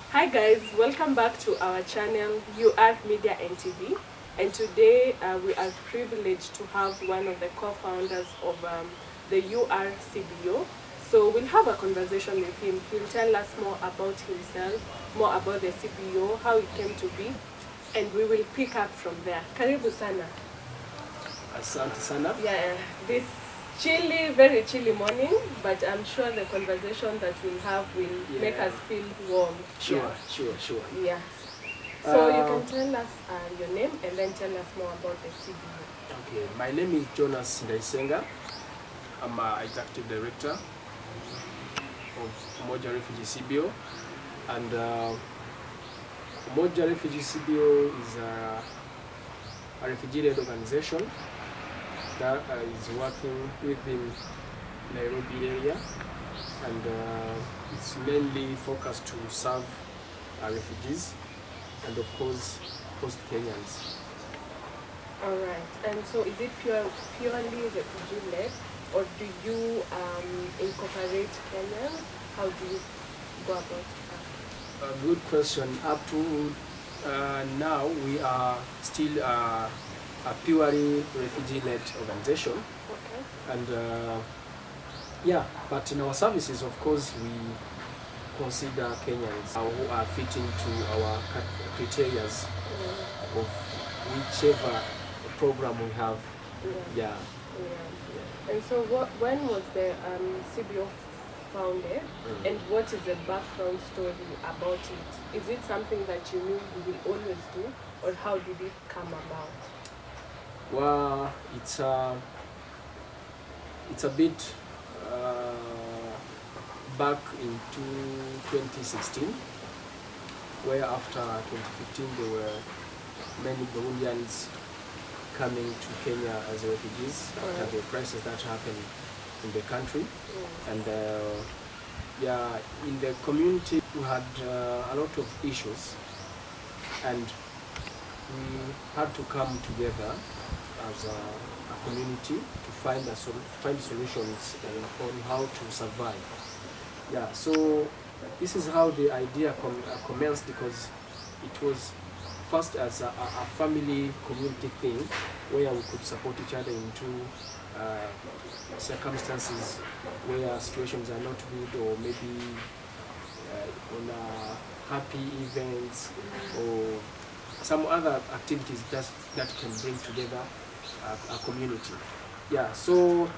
Hi guys, welcome back to our channel Media&TV, and today we are privileged to have one of the co-founders of the URCBO. So we'll have a conversation with him. He'll tell us more about himself, more about the CBO, how it came to be, and we will pick up from there. Karibu sana. Asante sana. Yeah, this very chilly morning, but I'm sure the conversation that we'll have will make us feel warm. Sure. Yeah. So you can tell us your name and then tell us more about the CBO. Okay, my name is Jonas Ndaisenga. I'm an executive director of Umoja Refugee CBO, and Umoja Refugee CBO is a refugee-led organization that is working within Nairobi area, and it's mainly focused to serve refugees and of course post-Kenyans. Alright, and so is it purely refugee-led, or do you incorporate Kenyans? How do you go about that? A good question. Up to now, we are still a purely refugee-led organization. Okay. And but in our services, of course, we consider Kenyans who are fitting to our criteria of whichever program we have. Yeah. And so when was the CBO founded, and what is the background story about it? Is it something that you knew you will always do, or how did it come about? Well, it's a bit back into 2016, where after 2015 there were many Burundians coming to Kenya as refugees after the crisis that happened in the country. And in the community we had a lot of issues, and we had to come together as a community to find solutions on how to survive. Yeah, so this is how the idea commenced, because it was first as a family community thing where we could support each other into circumstances where situations are not good, or maybe on happy events or some other activities that can bring together a community. Yeah, so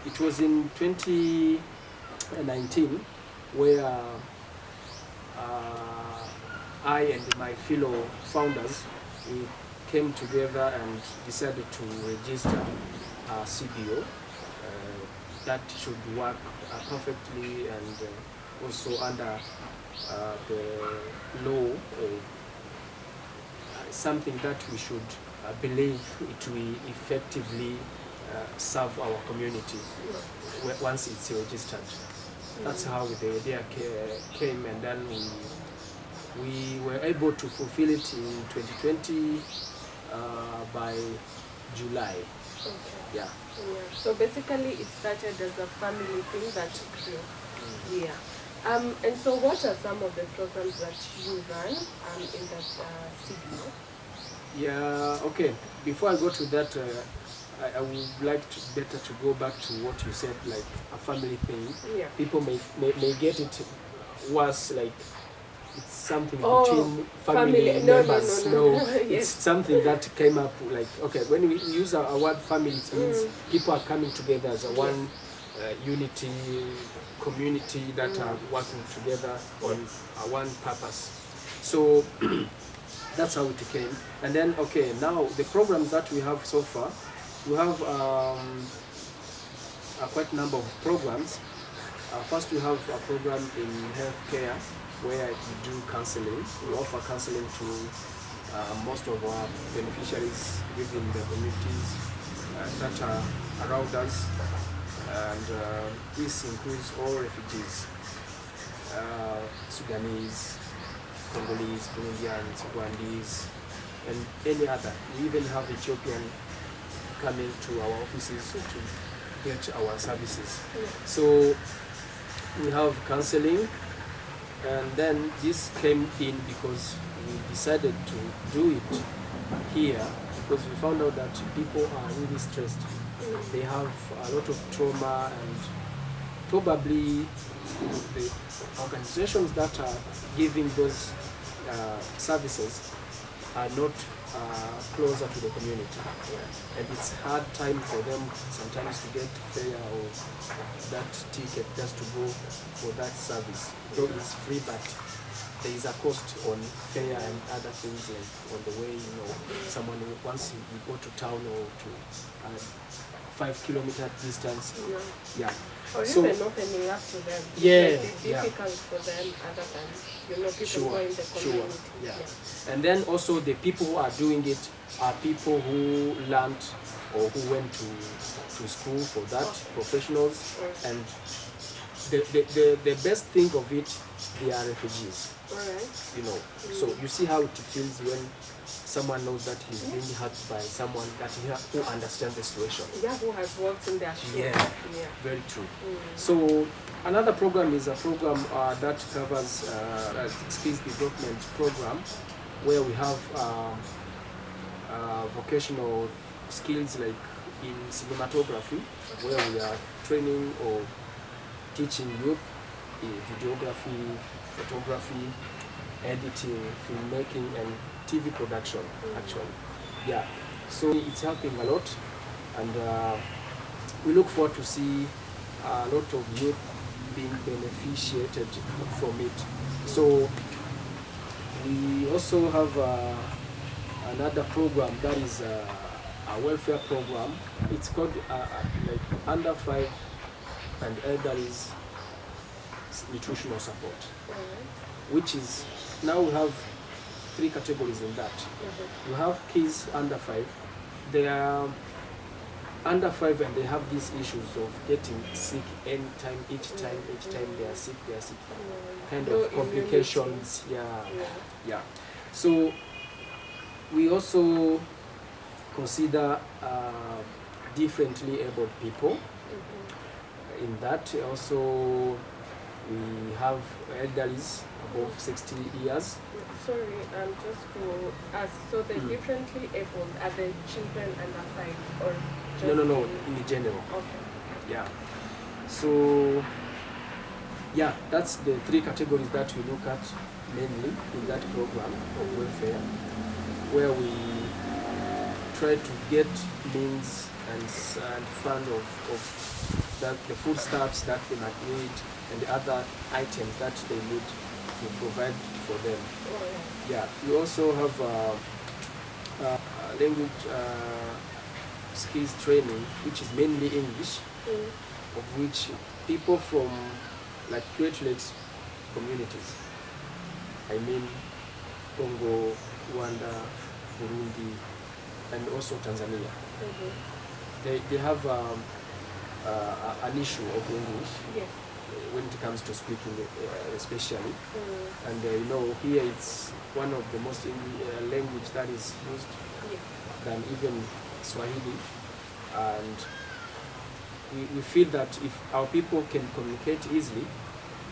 it was in 2019 where I and my fellow founders, we came together and decided to register a CBO that should work perfectly, and also under the law, or something that we should believe it will effectively serve our community once it's registered. That's how the idea came, and then we were able to fulfill it in 2020 by July. Okay. Yeah. So basically it started as a family thing that grew. Yeah. And so what are some of the programs that you run in that CBO? Yeah, okay. Before I go to that, I would like better to go back to what you said, like a family thing. Yeah. People may get it worse, like it's something between family members. No. Yes. It's something that came up, like, okay, when we use our word family, it means people are coming together as a one unity community that are working together on one purpose. So that's how it came. And then, okay, now the programs that we have so far, we have a quite number of programs. First, we have a program in healthcare where we do counseling. We offer counseling to most of our beneficiaries within the communities that are around us, and this includes all refugees, Sudanese, Congolese, Burundians, Rwandese, and any other. We even have Ethiopian coming to our offices to get our services. So we have counseling, and then this came in because we decided to do it here because we found out that people are really stressed. They have a lot of trauma, and probably the organizations that are giving those services are not closer to the community, and it's hard time for them sometimes to get fare or that ticket just to go for that service. Though it's free, but there is a cost on fare and other things like on the way. Someone once you go to town or to 5-kilometer distance, or so, even opening up to them. Yeah, it might be difficult for them other than people go in the community. And then also the people who are doing it are people who learned or who went to school for that, professionals, and the best thing of it, they are refugees. So you see how it feels when someone knows that he's being hurt by someone that who understands the situation. Who has worked in their shoes. Very true. So another program is a program that covers a skills development program, where we have vocational skills like in cinematography, where we are training or teaching youth videography, photography, editing, filmmaking, and TV production, actually. So it's helping a lot, and we look forward to see a lot of youth being beneficiated from it. So we also have another program that is a welfare program. It's called like under 5 and elderlies nutritional support, which is, now we have 3 categories in that. You have kids under 5. They are under 5 and they have these issues of getting sick anytime, each time they are sick, kind of complications. So we also consider differently abled people. In that also we have elderlies above 60 years. Sorry, just to ask, so the differently abled, are the children under 5 or just No, in general. Okay. So that's the 3 categories that we look at mainly in that program of welfare, where we try to get means and fund of that, the foodstuffs that they might need and the other items that they need to provide for them. We also have language skills training, which is mainly English, of which people from like Great Lakes communities, I mean Congo, Rwanda, Burundi, and also Tanzania, they have an issue of English when it comes to speaking, especially. And here it's one of the most language that is used than even Swahili. And we feel that if our people can communicate easily,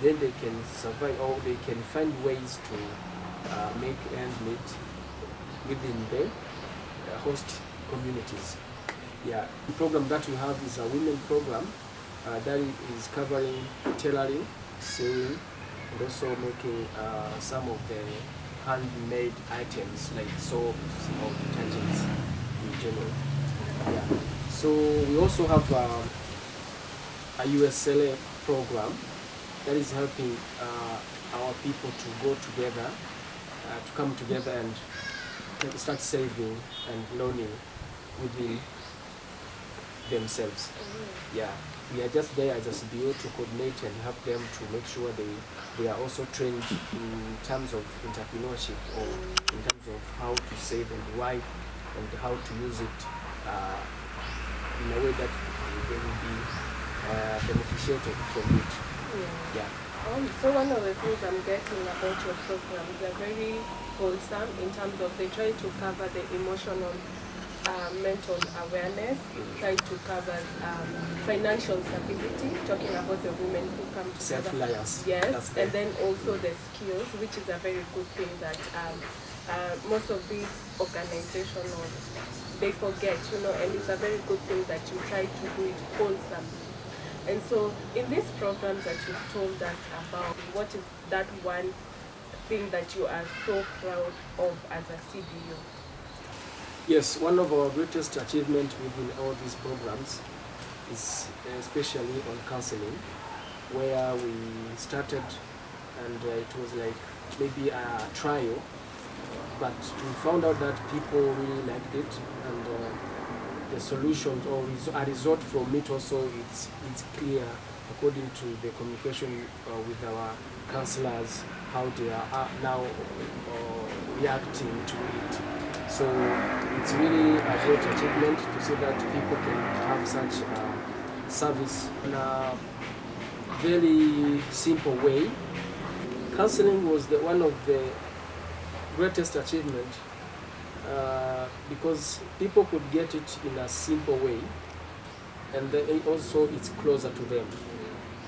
then they can survive, or they can find ways to make ends meet within the host communities. The program that we have is a women program that is covering tailoring, sewing, and also making some of the handmade items like soaps or detergents in general. So we also have a USLA program that is helping our people to go together, to come together and start saving and learning within themselves. We are just there as a CBO to coordinate and help them to make sure they are also trained in terms of entrepreneurship, or in terms of how to save and why, and how to use it in a way that they will be beneficiated from it. So one of the things I'm getting about your programs, they're very wholesome in terms of they try to cover the emotional mental awareness. It tried to cover financial stability, talking about the women who come together. Self-reliance. Yes, and then also the skills, which is a very good thing that most of these organizations, they forget, and it's a very good thing that you try to do it wholesomely. And so in these programs that you've told us about, what is that one thing that you are so proud of as a CBO? Yes, one of our greatest achievements within all these programs is especially on counseling, where we started and it was like maybe a trial, but we found out that people really liked it, and the solutions or a result from it also it's clear according to the communication with our counselors, how they are now reacting to it. So it's really a great achievement to see that people can have such service in a very simple way. Counseling was one of the greatest achievements because people could get it in a simple way, and also it's closer to them.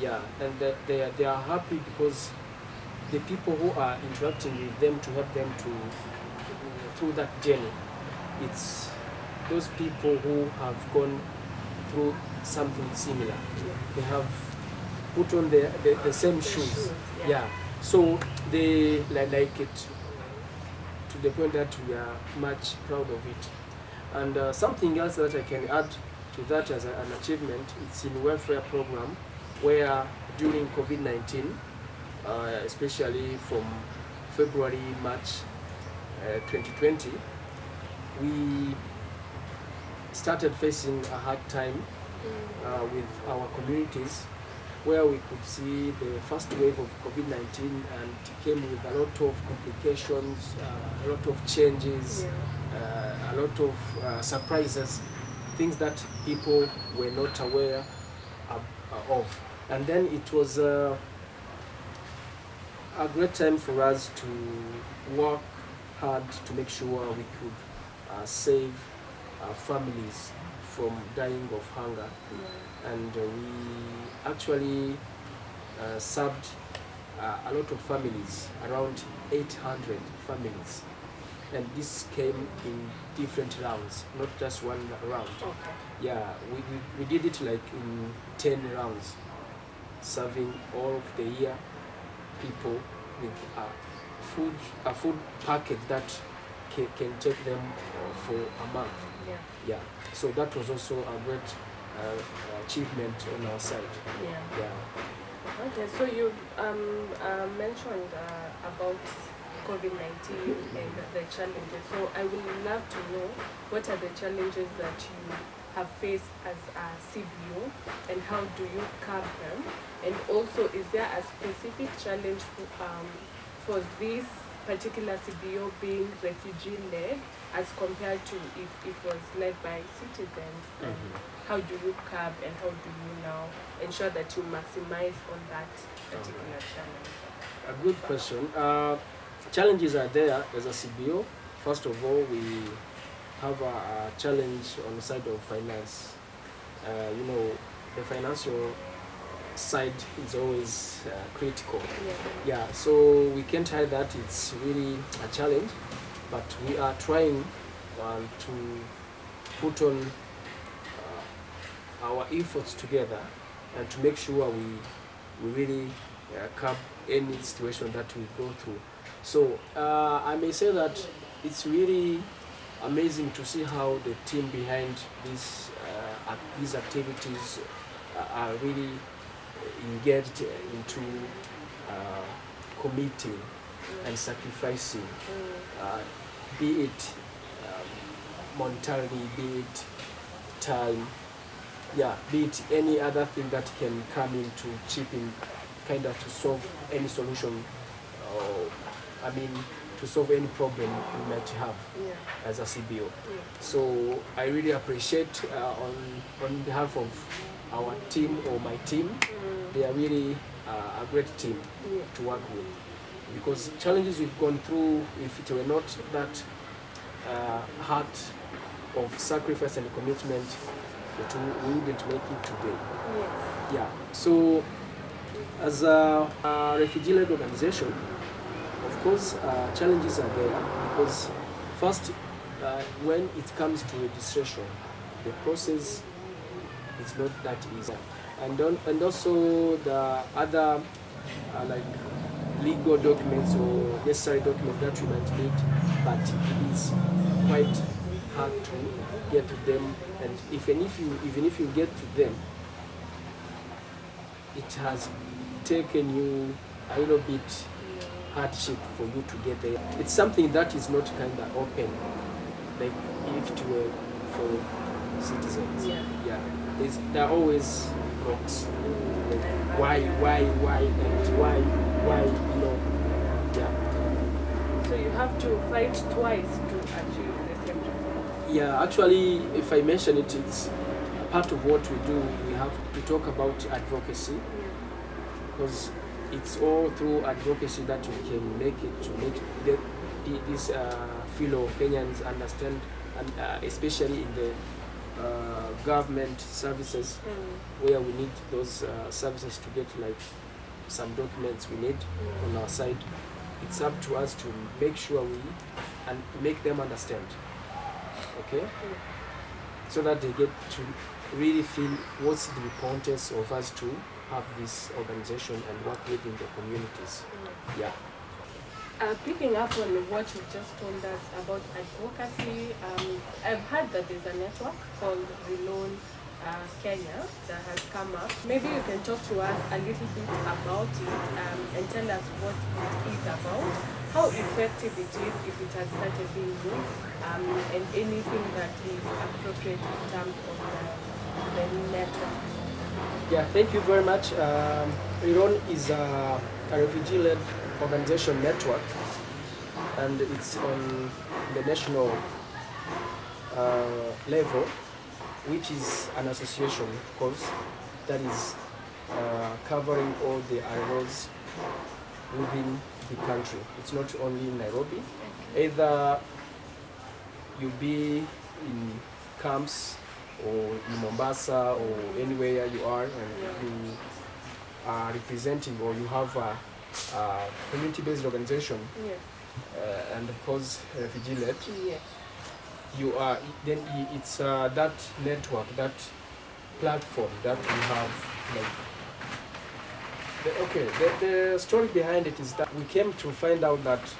Yeah, and they are happy because the people who are interacting with them to help them to through that journey, it's those people who have gone through something similar. They have put on the same shoes. Yeah, so they like it to the point that we are much proud of it. And something else that I can add to that as an achievement, it's in welfare program, where during COVID-19, especially from February, March 2020, we started facing a hard time with our communities, where we could see the first wave of COVID-19, and it came with a lot of complications, a lot of changes, a lot of surprises, things that people were not aware of. And then it was a great time for us to work hard to make sure we could save families from dying of hunger. And we actually served a lot of families, around 800 families. And this came in different rounds, not just one round. Okay. Yeah, we did it like in 10 rounds, serving all of the year people with a food package that can take them for a month. Yeah. So that was also a great achievement on our side. Yeah. Okay, so you've mentioned about COVID-19 and the challenges. So I would love to know, what are the challenges that you have faced as a CBO, and how do you curb them? And also, is there a specific challenge for this particular CBO being refugee-led as compared to if it was led by citizens? And how do you curb, and how do you now ensure that you maximize on that particular challenge? A good question. Challenges are there as a CBO. First of all, we have a challenge on the side of finance. The financial side is always critical. Yeah, so we can't hide that it's really a challenge, but we are trying to put on our efforts together and to make sure we really curb any situation that we go through. So I may say that it's really amazing to see how the team behind these activities are really engaged into committing and sacrificing, be it monetarily, be it time, be it any other thing that can come in to chip in, kind of to solve any solution, to solve any problem we might have as a CBO. So I really appreciate on behalf of our team or my team, they are really a great team to work with, because challenges we've gone through, if it were not that hard of sacrifice and commitment that we wouldn't make it today. Yes. Yeah. So, as a refugee-led organization, of course, challenges are there because first, when it comes to registration, the process is not that easy, and also the other like legal documents or necessary documents that you might need, but it is quite hard to get to them, and even if you get to them, it has taken you a little bit hardship for you to get there. It's something that is not kind of open, like if it were for citizens. Yeah. There are always blocks. Like why, and why, you know. Yeah. So you have to fight twice to achieve the same result. Yeah, actually, if I mention it, it's part of what we do. We have to talk about advocacy because it's all through advocacy that we can make it to make these fellow Kenyans understand, and especially in the government services where we need those services to get like some documents we need on our side. It's up to us to make sure we and make them understand, okay, so that they get to really feel what's the importance of us to have this organization and work within the communities. Yeah. Picking up on what you just told us about advocacy, I've heard that there's a network called RLOs Kenya that has come up. Maybe you can talk to us a little bit about it and tell us what it is about, how effective it is if it has started being used, and anything that is appropriate in terms of the network. Yeah, thank you very much. RLOs is a refugee-led organization network, and it's on the national level, which is an association, of course, that is covering all the RLOs within the country. It's not only in Nairobi. Either you be in camps or in Mombasa or anywhere you are, and you are representing, or you have a community-based organization, and of course refugee-led. Yes. You are then it's that network, that platform that we have. Like the story behind it is that we came to find out that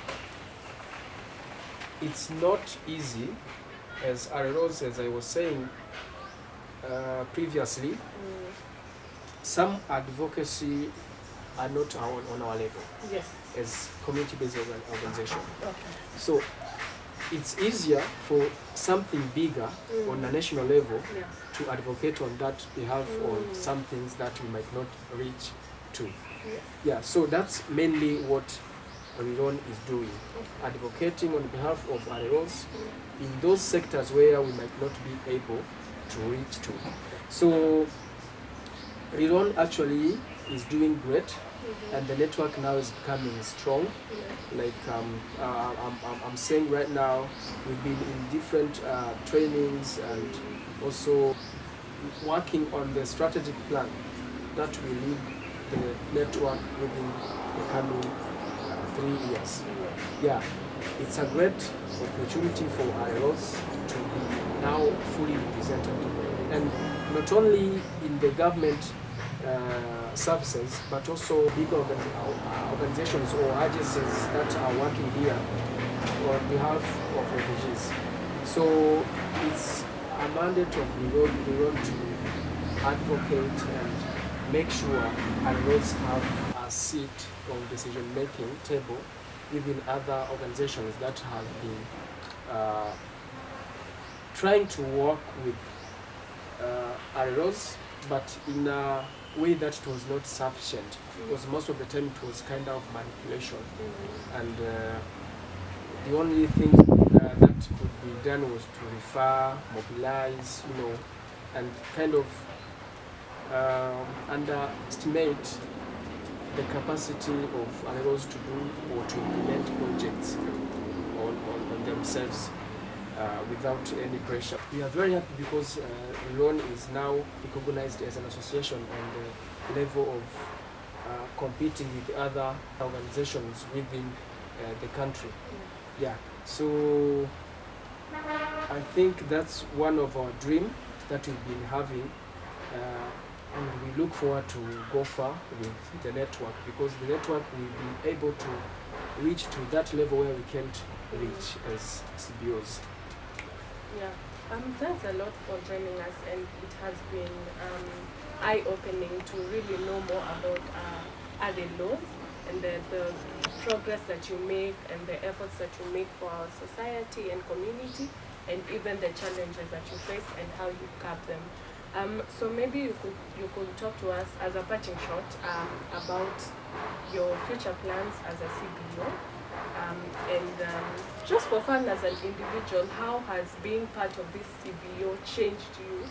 it's not easy, as RLOs, as I was saying previously. Some advocacy are not on our level. Yes. As community-based organization. Okay. So it's easier for something bigger on a national level to advocate on that behalf on some things that we might not reach to. Yeah, so that's mainly what RLOs is doing, advocating on behalf of RLOs in those sectors where we might not be able to reach to. So RLOs actually is doing great, and the network now is becoming strong. Like I'm saying right now, we've been in different trainings and also working on the strategic plan that will lead the network within the coming 3 years. Yeah, it's a great opportunity for RLOs to be now fully represented, and not only in the government services, but also big organizations or agencies that are working here on behalf of refugees. So it's a mandate of RLOs to advocate and make sure RLOs have a seat on decision-making table within other organizations that have been trying to work with RLOs, but in a way that it was not sufficient, because most of the time it was kind of manipulation, and the only thing that could be done was to refer, mobilize, and kind of underestimate the capacity of RLOs to do or to implement projects on themselves. without any pressure. We are very happy because RLON is now recognized as an association on the level of competing with other organizations within the country. Yeah, so I think that's one of our dreams that we've been having, and we look forward to go far with the network, because the network will be able to reach to that level where we can't reach as CBOs. Yeah, thanks a lot for joining us, and it has been eye-opening to really know more about RLOs and the progress that you make and the efforts that you make for our society and community, and even the challenges that you face and how you curb them. So maybe you could talk to us as a parting shot about your future plans as a CBO, and just for fun as an individual, how has being part of this CBO changed you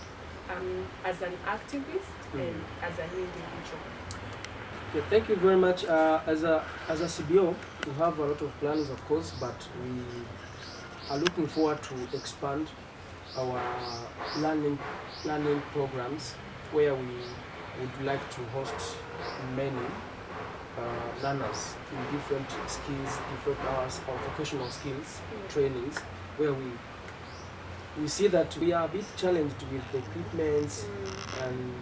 as an activist and as an individual? Yeah, thank you very much. As a CBO, we have a lot of plans, of course, but we are looking forward to expand our learning programs, where we would like to host many learners in different skills, different hours of vocational skills trainings, where we see that we are a bit challenged with the equipment and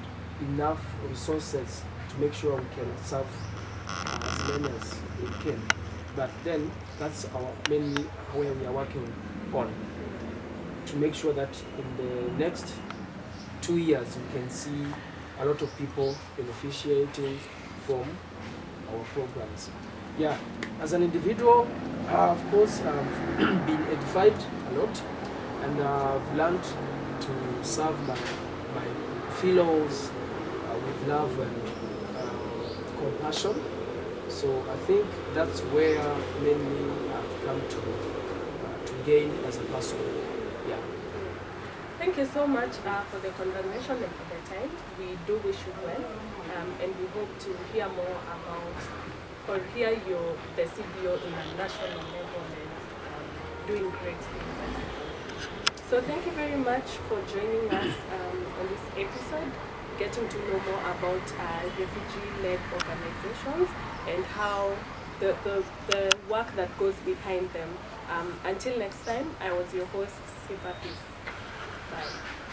enough resources to make sure we can serve as many as we can. But then that's our mainly where we are working on, to make sure that in the next 2 years we can see a lot of people beneficiating from our programs. Yeah, as an individual, of course, I've been edified a lot, and I've learned to serve my fellows with love and compassion. So I think that's where mainly I've come to gain as a person. Yeah. Thank you so much for the conversation and for the time. We do wish you well, and we hope to hear more about, or hear the CBO in a national level and doing great things. So thank you very much for joining us on this episode, getting to know more about refugee-led organizations and how the work that goes behind them. Until next time, I was your host, Sifa Peace. Bye.